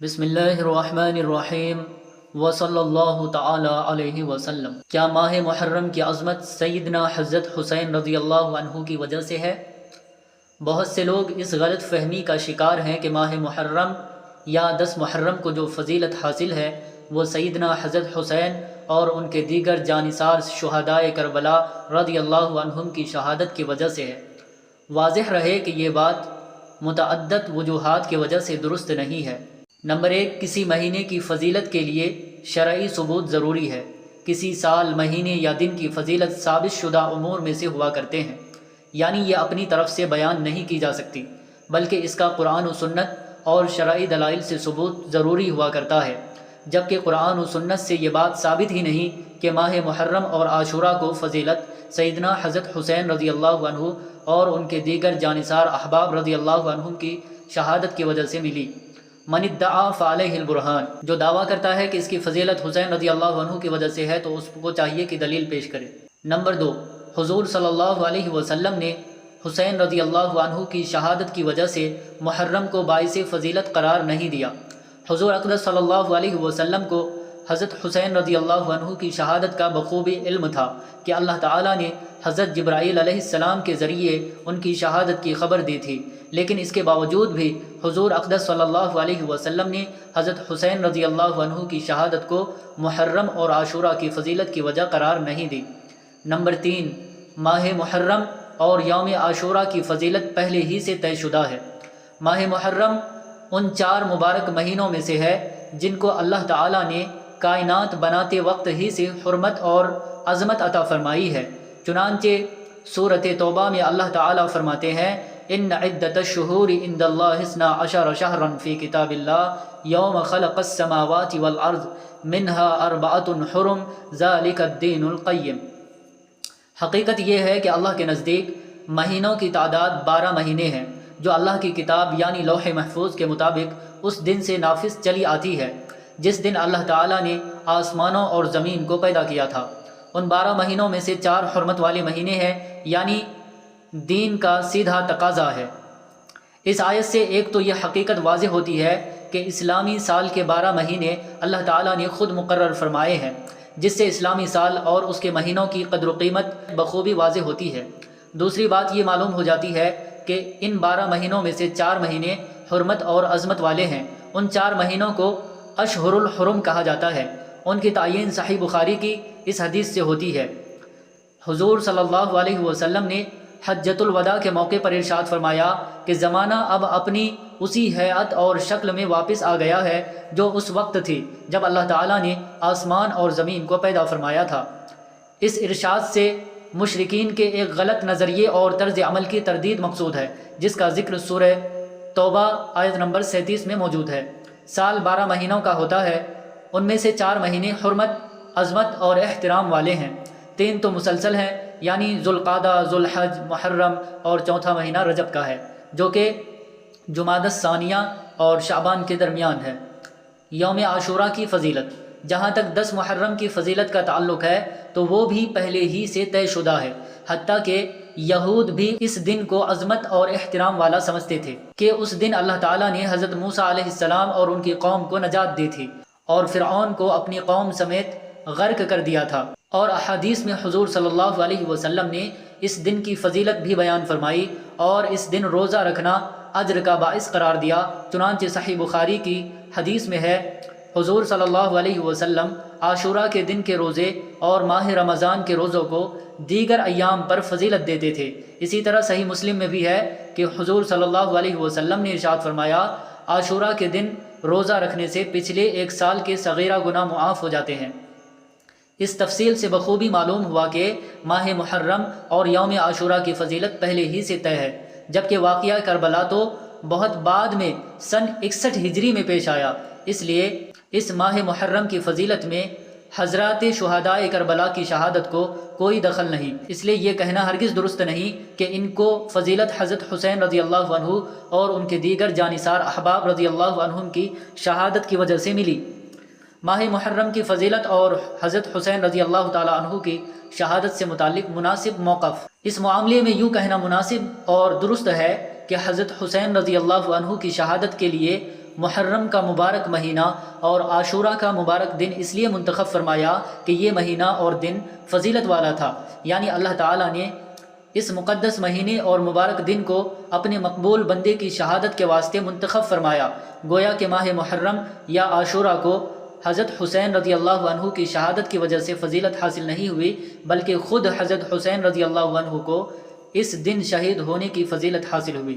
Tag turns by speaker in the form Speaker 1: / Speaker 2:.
Speaker 1: بسم اللہ الرحمن الرحیم وصلی اللہ تعالی علیہ وسلم۔ کیا ماہ محرم کی عظمت سیدنا حضرت حسین رضی اللہ عنہ کی وجہ سے ہے؟ بہت سے لوگ اس غلط فہمی کا شکار ہیں کہ ماہ محرم یا 10 محرم کو جو فضیلت حاصل ہے وہ سیدنا حضرت حسین اور ان کے دیگر جانثار شہدائے کربلا رضی اللہ عنہم کی شہادت کی وجہ سے ہے۔ واضح رہے کہ یہ بات متعدد وجوہات کی وجہ سے درست نہیں ہے۔ نمبر 1، کسی مہینے کی فضیلت کے لیے شرعی ثبوت ضروری ہے۔ کسی سال، مہینے یا دن کی فضیلت ثابت شدہ امور میں سے ہوا کرتے ہیں، یعنی یہ اپنی طرف سے بیان نہیں کی جا سکتی، بلکہ اس کا قرآن و سنت اور شرعی دلائل سے ثبوت ضروری ہوا کرتا ہے، جبکہ قرآن و سنت سے یہ بات ثابت ہی نہیں کہ ماہ محرم اور عاشوراء کو فضیلت سیدنا حضرت حسین رضی اللہ عنہ اور ان کے دیگر جانثار احباب رضی اللہ عنہم کی شہادت کی وجہ سے ملی۔ من ادعا فعلیہ البرہان، جو دعویٰ کرتا ہے کہ اس کی فضیلت حسین رضی اللہ عنہ کی وجہ سے ہے تو اس کو چاہیے کہ دلیل پیش کرے۔ نمبر 2، حضور صلی اللہ علیہ وسلم نے حسین رضی اللہ عنہ کی شہادت کی وجہ سے محرم کو باعث فضیلت قرار نہیں دیا۔ حضور اقدس صلی اللہ علیہ وسلم کو حضرت حسین رضی اللہ عنہ کی شہادت کا بخوبی علم تھا کہ اللہ تعالیٰ نے حضرت جبرائیل علیہ السلام کے ذریعے ان کی شہادت کی خبر دی تھی، لیکن اس کے باوجود بھی حضور اقدس صلی اللہ علیہ وسلم نے حضرت حسین رضی اللہ عنہ کی شہادت کو محرم اور عاشوراء کی فضیلت کی وجہ قرار نہیں دی۔ نمبر 3، ماہ محرم اور یوم عاشوراء کی فضیلت پہلے ہی سے طے شدہ ہے۔ ماہ محرم ان 4 مبارک مہینوں میں سے ہے جن کو اللہ تعالیٰ نے کائنات بناتے وقت ہی سے حرمت اور عظمت عطا فرمائی ہے۔ چنانچہ سورۃ توبہ میں اللہ تعالیٰ فرماتے ہیں، ان عدۃ الشہور عند اللہ 12 شہرا فی کتاب اللہ یوم خلق السماوات والارض منها 4 حرم ذالک الدین القیم۔ حقیقت یہ ہے کہ اللہ کے نزدیک مہینوں کی تعداد 12 مہینے ہیں جو اللہ کی کتاب یعنی لوح محفوظ کے مطابق اس دن سے نافذ چلی آتی ہے جس دن اللہ تعالیٰ نے آسمانوں اور زمین کو پیدا کیا تھا۔ ان 12 مہینوں میں سے 4 حرمت والے مہینے ہیں، یعنی دین کا سیدھا تقاضا ہے۔ اس آیت سے ایک تو یہ حقیقت واضح ہوتی ہے کہ اسلامی سال کے 12 مہینے اللہ تعالیٰ نے خود مقرر فرمائے ہیں، جس سے اسلامی سال اور اس کے مہینوں کی قدر و قیمت بخوبی واضح ہوتی ہے۔ دوسری بات یہ معلوم ہو جاتی ہے کہ ان 12 مہینوں میں سے 4 مہینے حرمت اور عظمت والے ہیں۔ ان 4 مہینوں کو اشہر الحرم کہا جاتا ہے۔ ان کی تعین صحیح بخاری کی اس حدیث سے ہوتی ہے۔ حضور صلی اللہ علیہ وسلم نے حجۃ الوداع کے موقع پر ارشاد فرمایا کہ زمانہ اب اپنی اسی ہیئت اور شکل میں واپس آ گیا ہے جو اس وقت تھی جب اللہ تعالیٰ نے آسمان اور زمین کو پیدا فرمایا تھا۔ اس ارشاد سے مشرکین کے ایک غلط نظریے اور طرز عمل کی تردید مقصود ہے، جس کا ذکر سورہ توبہ آیت نمبر 37 میں موجود ہے۔ سال 12 مہینوں کا ہوتا ہے، ان میں سے 4 مہینے حرمت، عظمت اور احترام والے ہیں، 3 تو مسلسل ہیں، یعنی ذوالقعدہ، ذوالحج، محرم اور چوتھا مہینہ رجب کا ہے جو کہ جمادی الثانیہ اور شعبان کے درمیان ہے۔ یوم عاشوراء کی فضیلت، جہاں تک 10 محرم کی فضیلت کا تعلق ہے تو وہ بھی پہلے ہی سے طے شدہ ہے، حتیٰ کہ یہود بھی اس دن کو عظمت اور احترام والا سمجھتے تھے کہ اس دن اللہ تعالیٰ نے حضرت موسیٰ علیہ السلام اور ان کی قوم کو نجات دی تھی اور فرعون کو اپنی قوم سمیت غرق کر دیا تھا، اور احادیث میں حضور صلی اللہ علیہ وسلم نے اس دن کی فضیلت بھی بیان فرمائی اور اس دن روزہ رکھنا اجر کا باعث قرار دیا۔ چنانچہ صحیح بخاری کی حدیث میں ہے، حضور صلی اللہ علیہ وسلم عاشوراء کے دن کے روزے اور ماہ رمضان کے روزوں کو دیگر ایام پر فضیلت دیتے تھے۔ اسی طرح صحیح مسلم میں بھی ہے کہ حضور صلی اللہ علیہ وسلم نے ارشاد فرمایا، عاشوراء کے دن روزہ رکھنے سے پچھلے 1 سال کے صغیرہ گناہ معاف ہو جاتے ہیں۔ اس تفصیل سے بخوبی معلوم ہوا کہ ماہ محرم اور یوم عاشوراء کی فضیلت پہلے ہی سے طے ہے، جبکہ واقعہ کربلا تو بہت بعد میں سن 61 ہجری میں پیش آیا۔ اس لیے اس ماہ محرم کی فضیلت میں حضرات شہدائے کربلا کی شہادت کو کوئی دخل نہیں، اس لیے یہ کہنا ہرگز درست نہیں کہ ان کو فضیلت حضرت حسین رضی اللہ عنہ اور ان کے دیگر جانثار احباب رضی اللہ عنہم کی شہادت کی وجہ سے ملی۔ ماہ محرم کی فضیلت اور حضرت حسین رضی اللہ تعالیٰ عنہ کی شہادت سے متعلق مناسب موقف، اس معاملے میں یوں کہنا مناسب اور درست ہے کہ حضرت حسین رضی اللہ عنہ کی شہادت کے لیے محرم کا مبارک مہینہ اور عاشورہ کا مبارک دن اس لیے منتخب فرمایا کہ یہ مہینہ اور دن فضیلت والا تھا، یعنی اللہ تعالیٰ نے اس مقدس مہینے اور مبارک دن کو اپنے مقبول بندے کی شہادت کے واسطے منتخب فرمایا۔ گویا کہ ماہ محرم یا عاشورہ کو حضرت حسین رضی اللہ عنہ کی شہادت کی وجہ سے فضیلت حاصل نہیں ہوئی، بلکہ خود حضرت حسین رضی اللہ عنہ کو اس دن شہید ہونے کی فضیلت حاصل ہوئی۔